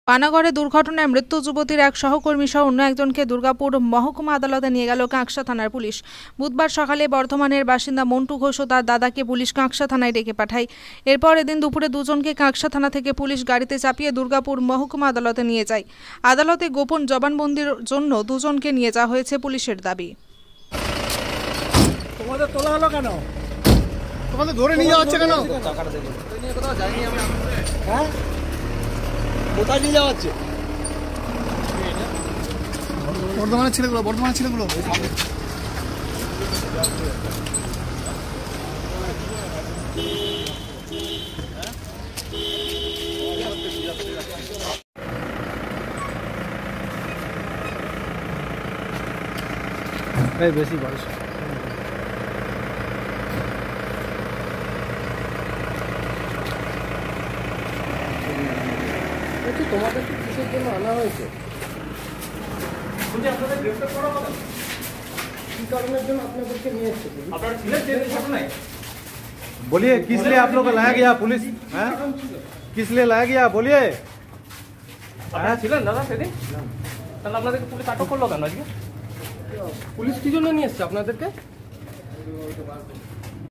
পানাগড়ে দুর্ঘটনায় মৃত্যু যুবতীর এক সহকর্মী সহ অন্য একজনকে দুর্গাপুর মহকুমা আদালতে নিয়ে গেল কাঁকসা থানার পুলিশ। বুধবার সকালে বর্ধমানের বাসিন্দা মন্টু ঘোষ ও তার দাদাকে পুলিশ কাঁকসা থানায় ডেকে পাঠায়। এরপর এদিন দুপুরে দুজনকে কাঁকসা থানা থেকে পুলিশ গাড়িতে চাপিয়ে দুর্গাপুর মহকুমা আদালতে নিয়ে যায়। আদালতে গোপন জবানবন্দির জন্য দুজনকে নিয়ে যাওয়া হয়েছে পুলিশের দাবি। তোমাদের তোলা হলো কেন? তোমাদের ধরে নিয়ে যাওয়া হচ্ছে কেন? হ্যাঁ, কোথায় নিয়ে যাওয়া হচ্ছে? বর্ধমানের ছেলেগুলো বেশি বয়স তোমাদের কিসের জন্য আনা হয়েছে? बोलिए किस लिए आप लोग को लाया गया पुलिस? किस लिए लाया गया बोलिए? ছিলেন দাদা সেদিন? তাহলে আপনাদেরকে পুলিশ আটক করলো কেন আজকে? পুলিশ কি জন্য নিয়ে এসছে আপনাদেরকে?